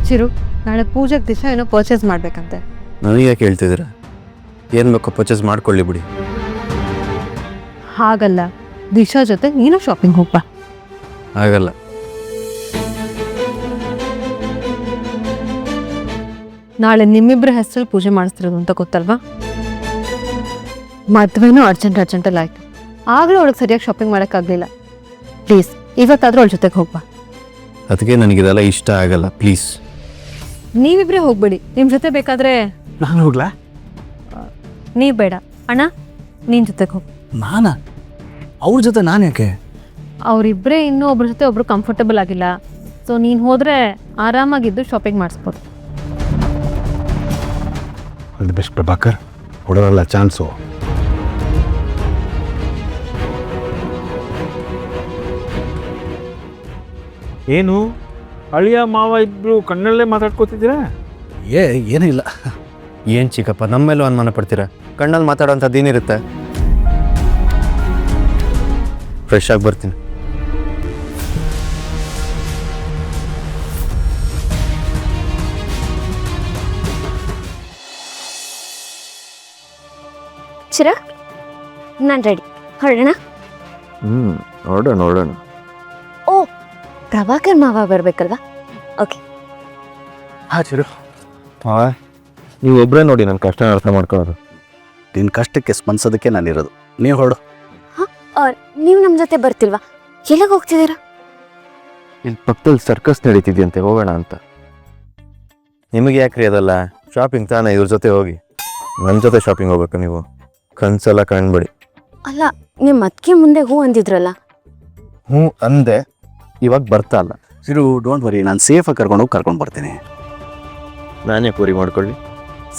ಚಿರು, ನಾಳೆ ಪೂಜೆಗೆ ದಿವಸ ಏನೋ ಪರ್ಚೇಸ್ ಮಾಡ್ಬೇಕಂತೆ. ನನಗೆ ಯಾಕೆ ಹೇಳ್ತಿದ್ದೀರಾ? ಏನು ಬೇಕೋ ಪರ್ಚೇಸ್ ಮಾಡ್ಕೊಳ್ಳಿ ಬಿಡಿ. ಹಾಗಲ್ಲ, ದಿಶಾ ಜೊತೆ ನೀನು ಶಾಪಿಂಗ್ ಹೋಗ್ಬಾ. ಆಗಲ್ಲ. ನಾಳೆ ನಿಮ್ಮಿಬ್ಬರ ಹೆಸರಲ್ಲಿ ಪೂಜೆ ಮಾಡಿಸ್ತಿರೋದು ಅಂತ ಗೊತ್ತಲ್ವಾ? ಮದುವೆನೂ ಅರ್ಜೆಂಟಲ್ಲಿ ಆಯ್ತು. ಆಗಲೂ ಅವಳಿಗೆ ಸರಿಯಾಗಿ ಶಾಪಿಂಗ್ ಮಾಡೋಕ್ಕಾಗಲಿಲ್ಲ. ಪ್ಲೀಸ್ ಇವತ್ತಾದರೂ ಅವಳ ಜೊತೆಗೆ ಹೋಗ್ಬಾ. ಅದಕ್ಕೆ ನನಗಿದೆಲ್ಲ ಇಷ್ಟ ಆಗಲ್ಲ, ಪ್ಲೀಸ್. ನೀವಿಬ್ಬರೇ ಹೋಗ್ಬೇಡಿ, ನಿಮ್ಮ ಜೊತೆ ಬೇಕಾದರೆ ನಾನು ಹೋಗ್ಲಾ? ನೀವು ಬೇಡ ಅಣ್ಣ, ನಿನ್ನ ಜೊತೆಗೆ ಹೋಗಿ. ನಾನಾ? ಅವ್ರ ಜೊತೆ ನಾನು ಯಾಕೆ? ಅವರಿಬ್ಬರೇ ಇನ್ನೂ ಒಬ್ರ ಜೊತೆ ಒಬ್ರು ಕಂಫರ್ಟಬಲ್ ಆಗಿಲ್ಲ. ಸೊ ನೀನು ಹೋದರೆ ಆರಾಮಾಗಿದ್ದು ಶಾಪಿಂಗ್ ಮಾಡಿಸ್ಬೋದು. ಆಲ್ ದಿ ಬೆಸ್ಟ್ ಪ್ರಭಾಕರ್, ಹೊಡೋರಲ್ಲ ಚಾನ್ಸು. ಏನು ಅಳಿಯ ಮಾವ ಇಬ್ರು ಕಣ್ಣಲ್ಲೇ ಮಾತಾಡ್ಕೋತಿದ್ದೀರಾ? ಏನೂ ಇಲ್ಲ. ಏನು ಚಿಕ್ಕಪ್ಪ, ನಮ್ಮ ಮೇಲೂ ಅನುಮಾನ ಪಡ್ತೀರಾ? ಕಣ್ಣಲ್ಲಿ ಮಾತಾಡೋಂಥದ್ದು ಏನಿರುತ್ತೆ? ಫ್ರೆಶ್ ಆಗಿ ಬರ್ತೀನಿ. ಚಿರ, ನಾನು ರೆಡಿ, ಹೊರಡೋಣ? ನೋಡೋಣ. ಓ, ಪ್ರಭಾಕರ್ ಮಾವ ಬರಬೇಕಲ್ವಾ? ಓಕೆ. ಚಿರು, ನೀವು ಒಬ್ಬರೇ ನೋಡಿ ನನ್ನ ಕಷ್ಟ ಅರ್ಥ ಮಾಡ್ಕೊಳ್ಳೋದು. ನಿನ್ನ ಕಷ್ಟಕ್ಕೆ ಸ್ಪಂದಿಸೋದಕ್ಕೆ ನಾನಿರೋದು. ನೀವು ಹೊರಡು. ನೀವು ನಮ್ಮ ಜೊತೆ ಬರ್ತಿಲ್ವಾ? ಎಲ್ಲಿಗೆ ಹೋಗ್ತಿದ್ದೀರಾ? ಇಲ್ಲಿ ಪಕ್ಕದಲ್ಲಿ ಸರ್ಕಸ್ ನಡೀತಿದ್ಯಂತೆ, ಹೋಗೋಣ ಅಂತ. ನಿಮಗೆ ಯಾಕ್ರಿ ಅದಲ್ಲ? ಶಾಪಿಂಗ್ ತಾನೇ, ಇವ್ರ ಜೊತೆ ಹೋಗಿ. ನನ್ನ ಜೊತೆ ಶಾಪಿಂಗ್ ಹೋಗ್ಬೇಕು ನೀವು? ಕನ್ಸೆಲ್ಲ ಕಾಣ್ಬೇಡಿ. ಅಲ್ಲ, ನಿಮ್ಮ ಅದಕ್ಕೆ ಮುಂದೆ ಹೂ ಅಂದಿದ್ರಲ್ಲ. ಹ್ಞೂ ಅಂದೆ, ಇವಾಗ ಬರ್ತಾ ಅಲ್ಲ. ಚಿರು, ಡೋಂಟ್ ವರಿ, ನಾನು ಸೇಫಾಗಿ ಕರ್ಕೊಂಡು ಬರ್ತೀನಿ. ನಾನೇ ಪೂರಿ ಮಾಡ್ಕೊಳ್ಳಿ.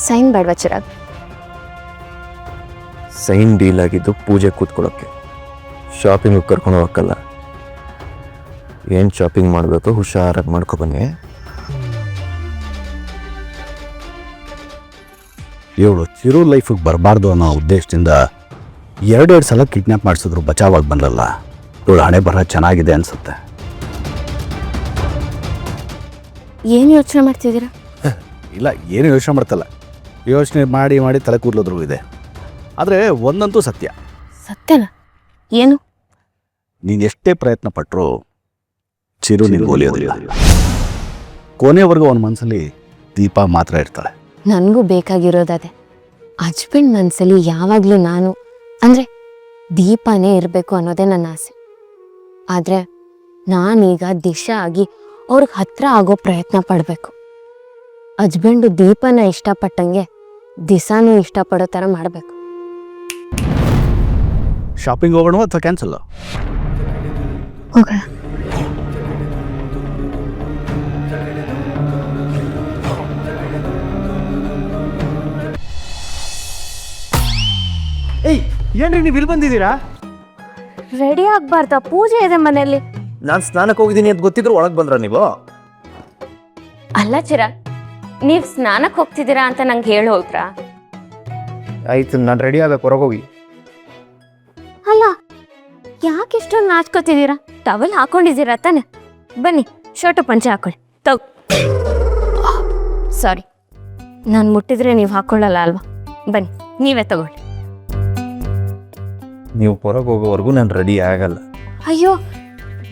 ಸೈನ್ ಬೇಡವಾ ಚಿರಾಗ್? ಸೈನ್ ಡೀಲ್ ಆಗಿದ್ದು ಪೂಜೆ ಕೂತ್ಕೊಳ್ಳೋಕ್ಕೆ, ಶಾಪಿಂಗ್ ಕರ್ಕೊಂಡು ಹೋಗಕ್ಕಲ್ಲ. ಏನು ಶಾಪಿಂಗ್ ಮಾಡಬೇಕು ಹುಷಾರಾಗಿ ಮಾಡ್ಕೊಬನ್ನಿ. ಇವಳು ಚಿರು ಲೈಫಿಗೆ ಬರಬಾರ್ದು ಅನ್ನೋ ಉದ್ದೇಶದಿಂದ ಎರಡೆರಡು ಸಲ ಕಿಡ್ನ್ಯಾಪ್ ಮಾಡಿಸಿದ್ರು ಬಚಾವಾಗಿ ಬಂದ್ರಲ್ಲ. ಇವಳು ಹಣೆ ಬರಹ ಚೆನ್ನಾಗಿದೆ ಅನಿಸುತ್ತೆ. ಏನು ಯೋಚನೆ ಮಾಡ್ತಿದ್ದೀರಾ? ಇಲ್ಲ, ಏನು ಯೋಚನೆ ಮಾಡ್ತಲ್ಲ. ಯೋಚನೆ ಮಾಡಿ ಮಾಡಿ ತಲೆ ಕೂದಲೋದ್ರೂ ಇದೆ. ಆದರೆ ಒಂದಂತೂ ಸತ್ಯ. ಸತ್ಯನಾ? ಏನು? ನೀನು ಎಷ್ಟೇ ಪ್ರಯತ್ನ ಪಟ್ಟರು ಚಿರು ನಿನ್ಗೆ ಒಲಿಯೋದಿಲ್ಲ. ಕೊನೆವರೆಗೂ ಅವನ ಮನಸ್ಸಲ್ಲಿ ದೀಪ ಮಾತ್ರ ಇರ್ತಾಳೆ. ನನಗೂ ಬೇಕಾಗಿರೋದದೆ. ಹಸ್ಬೆಂಡ್ ಮನಸ್ಸಲ್ಲಿ ಯಾವಾಗಲೂ ನಾನು ಅಂದರೆ ದೀಪನೇ ಇರಬೇಕು ಅನ್ನೋದೇ ನನ್ನ ಆಸೆ. ಆದರೆ ನಾನೀಗ ದಿಶಾ ಆಗಿ ಅವ್ರಿಗೆ ಹತ್ರ ಆಗೋ ಪ್ರಯತ್ನ ಪಡಬೇಕು. ಹಸ್ಬೆಂಡು ದೀಪನ ಇಷ್ಟಪಟ್ಟಂಗೆ ದಿಶಾನೂ ಇಷ್ಟಪಡೋ ಥರ ಮಾಡಬೇಕು. ಶಾಪಿಂಗ್ ಹೋಗೋಣ ಅಥವಾ ಕ್ಯಾನ್ಸಲ್? ಹೋಗೋಣ. ಏಯ್, ಏನ್ರಿ ನೀವು ಇಲ್ಲಿ ಬಂದಿದ್ದೀರಾ? ರೆಡಿ ಆಗ್ಬಾರ್ದಾ? ಪೂಜೆ ಇದೆ ಮನೆಯಲ್ಲಿ. ನಾನು ಸ್ನಾನಕ್ಕೆ ಹೋಗಿದ್ದೀನಿ ಅಂತ ಗೊತ್ತಿದ್ರು ಒಳಗೆ ಬಂದ್ರ ನೀವು? ಅಲ್ಲ ಚಿರಾಗ್, ನೀವು ಸ್ನಾನಕ್ಕೆ ಹೋಗ್ತಿದ್ದೀರಾ ಅಂತ ನಂಗೆ ಹೇಳಿ ಹೋಗ್ರಾ? ಆಯ್ತು, ನಾನು ರೆಡಿ ಆಗಬೇಕು, ಹೊರಗೋಗಿ. ಅಲ್ಲ, ಯಾಕೆ ಇಷ್ಟೊಂದು ನಾಚ್ಕೋತಿದ್ದೀರಾ? ಟವಲ್ ಹಾಕೊಂಡಿದ್ದೀರಾ ತಾನೆ? ಬನ್ನಿ, ಶರ್ಟು ಪಂಚೆ ಹಾಕೊಳ್ಳಿ. ಸಾರಿ, ನಾನು ಮುಟ್ಟಿದ್ರೆ ನೀವು ಹಾಕೊಳ್ಳಲ್ಲ ಅಲ್ವಾ? ಬನ್ನಿ, ನೀವೇ ತಗೊಳ್ಳಿ. ನೀವು ಹೊರಗೆ ಹೋಗೋವರೆಗೂ ನಾನು ರೆಡಿ ಆಗಲ್ಲ. ಅಯ್ಯೋ,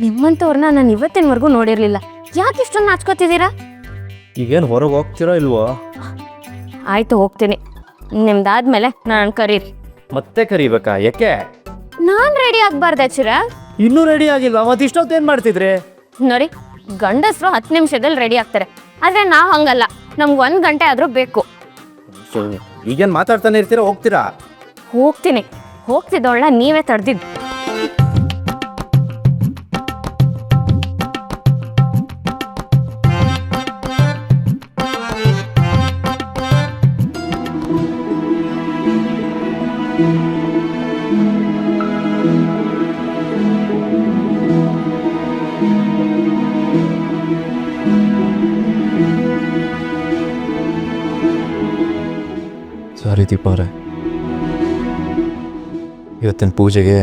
ನಿಮ್ಮಂಥವ್ರನ್ನ ನಾನು ಇವತ್ತಿನವರೆಗೂ ನೋಡಿರಲಿಲ್ಲ. ಯಾಕೆ ಇಷ್ಟೊಂದು ನಾಚ್ಕೋತಿದ್ದೀರಾ? ಈಗೇನು ಹೊರಗೆ ಹೋಗ್ತೀರೋ ಇಲ್ವೋ? ಆಯ್ತು, ಹೋಗ್ತೀನಿ. ನಿಮ್ದಾದ್ಮೇಲೆ ನಾನು ಕರೀರಿ. ಮತ್ತೆ ಕರಿಬೇಕಾ? ಯಾಕೆ? ನಾನು ರೆಡಿ ಆಗ್ಬಾರ್ದ ಚಿರಾಗ್? ಇನ್ನೂ ರೆಡಿ ಆಗಿಲ್ವಾ? ಮತ್ತೆ ಇಷ್ಟೊತ್ತೇನು ಮಾಡ್ತಿದ್ರಿ? ನೋಡಿ, ಗಂಡಸರು 10 ನಿಮಿಷದಲ್ಲಿ ರೆಡಿ ಆಗ್ತಾರೆ. ಆದರೆ ನಾವು ಹಂಗಲ್ಲ, ನಮ್ಗೆ 1 ಗಂಟೆ ಆದರೂ ಬೇಕು. ಈಗೇನು ಮಾತಾಡ್ತಾನೆ ಇರ್ತೀರಾ? ಹೋಗ್ತೀರಾ? ಹೋಗ್ತೀನಿ. ಹೋಗ್ತಿದ್ದವಳ ನೀವೇ ತಡೆದಿದ್ದು. ಸಾರಿ ದೀಪ ಅವರೇ, ಇವತ್ತಿನ ಪೂಜೆಗೆ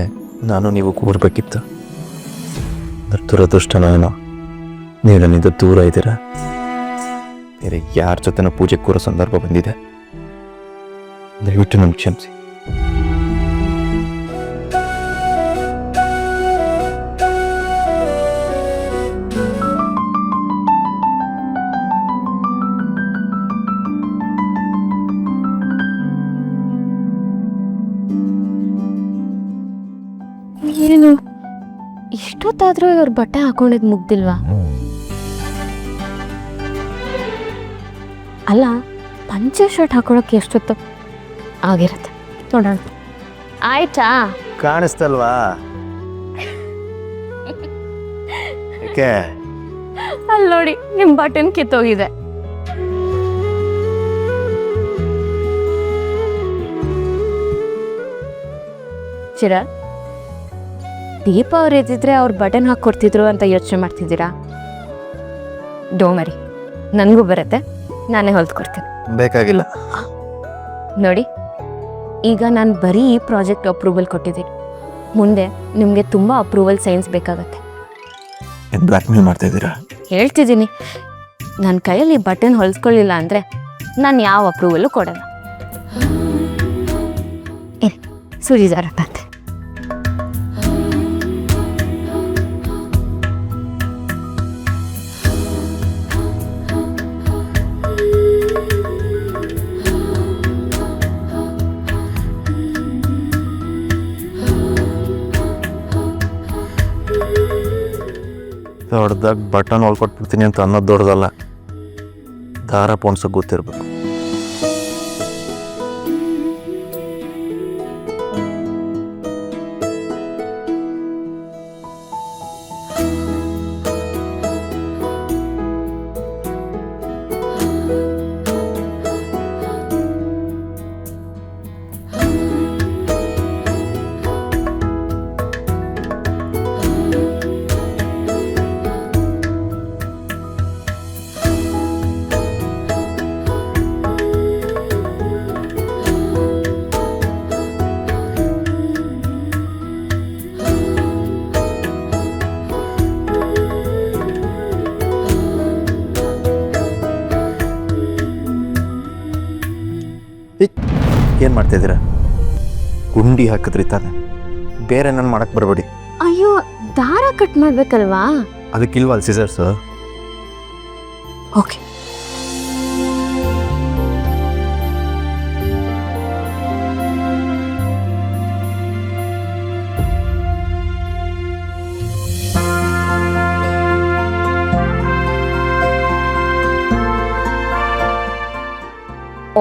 ನಾನು ನೀವು ಕೂರ್ಬೇಕಿತ್ತು. ದುರದೃಷ್ಟನೋ ಏನೋ, ನೀವು ನನ್ನಿಂದ ದೂರ ಇದ್ದೀರಾ. ಬೇರೆ ಯಾರ ಜೊತೆನೋ ಪೂಜೆ ಕೂರೋ ಸಂದರ್ಭ ಬಂದಿದೆ. ದಯವಿಟ್ಟು ನಮ್ಗೆ ಕ್ಷಮಿಸಿ. ಏನು ಇಷ್ಟೊತ್ತಾದ್ರೂ ಇವ್ರ ಬಟ್ಟೆ ಹಾಕೊಂಡಿದ್ ಮುಗ್ದಿಲ್ವಾ? ಅಲ್ಲ, ಪಂಚೆ ಶರ್ಟ್ ಹಾಕೊಳಕ್ಕೆ ಎಷ್ಟೊತ್ತು ಆಗಿರತ್ತೆ ನೋಡೋಣ. ಆಯ್ತಾ? ಕಾಣಿಸ್ತಲ್ವಾ? ಯಾಕೆ? ಅಲ್ಲಿ ನೋಡಿ, ನಿಮ್ ಬಟನ್ ಕಿತ್ತೋಗಿದೆ. ಚಿರ, ದೀಪ ಅವ್ರು ಇದ್ದಿದ್ರೆ ಅವ್ರು ಬಟನ್ ಹಾಕೊಡ್ತಿದ್ರು ಅಂತ ಯೋಚನೆ ಮಾಡ್ತಿದ್ದೀರಾ? ಡೋಮರಿ, ನನಗೂ ಬರುತ್ತೆ, ನಾನೇ ಹೊಲ್ದ್ಕೊಡ್ತೀನಿ. ಬೇಕಾಗಿಲ್ಲ. ನೋಡಿ, ಈಗ ನಾನು ಬರೀ ಈ ಪ್ರಾಜೆಕ್ಟ್ ಅಪ್ರೂವಲ್ ಕೊಟ್ಟಿದ್ದೀನಿ. ಮುಂದೆ ನಿಮಗೆ ತುಂಬ ಅಪ್ರೂವಲ್ ಸೈನ್ಸ್ ಬೇಕಾಗತ್ತೆ. ಏನು ಬ್ಲ್ಯಾಕ್ ಮೇಲ್ ಮಾಡ್ತಾ ಇದ್ದೀರಾ? ಹೇಳ್ತಿದ್ದೀನಿ, ನನ್ನ ಕೈಯಲ್ಲಿ ಬಟನ್ ಹೊಲಿಸ್ಕೊಳ್ಳಿಲ್ಲ ಅಂದರೆ ನಾನು ಯಾವ ಅಪ್ರೂವಲ್ಲು ಕೊಡಲ್ಲ. ಸೂಜಿ ಜಾರತ್ತಂತೆ. ದೊಡ್ಡದಾಗ ಬಟನ್ ಹೊಲ್ಕೊಟ್ಬಿಡ್ತೀನಿ ಅಂತ ಅನ್ನೋದು ದೊಡ್ಡದಲ್ಲ, ದಾರ ಪೋಣ್ಸೋಕೆ ಗೊತ್ತಿರಬೇಕು. ಏನು ಮಾಡ್ತಾಯಿದ್ದೀರಾ? ಗುಂಡಿ ಹಾಕಿದ್ರಿ ತಾನೆ, ಬೇರೆ ನಾನು ಮಾಡಕ್ಕೆ ಬರಬೇಡಿ. ಅಯ್ಯೋ, ದಾರ ಕಟ್ ಮಾಡ್ಬೇಕಲ್ವಾ? ಅದಕ್ಕಿಲ್ವಾ ಅಲ್ಲಿ ಸಿಸರ್ಸ್? ಓಕೆ.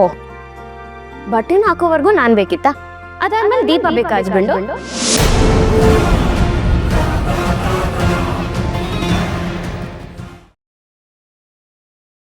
ಓ, ಬಟನ್ ಹಾಕೋವರೆಗೂ ನಾನು ಬೇಕಿತ್ತಾ? ಅದಾದ್ಮೇಲೆ ದೀಪ ಬೇಕಾ ಹಚ್ಕೊಂಡು?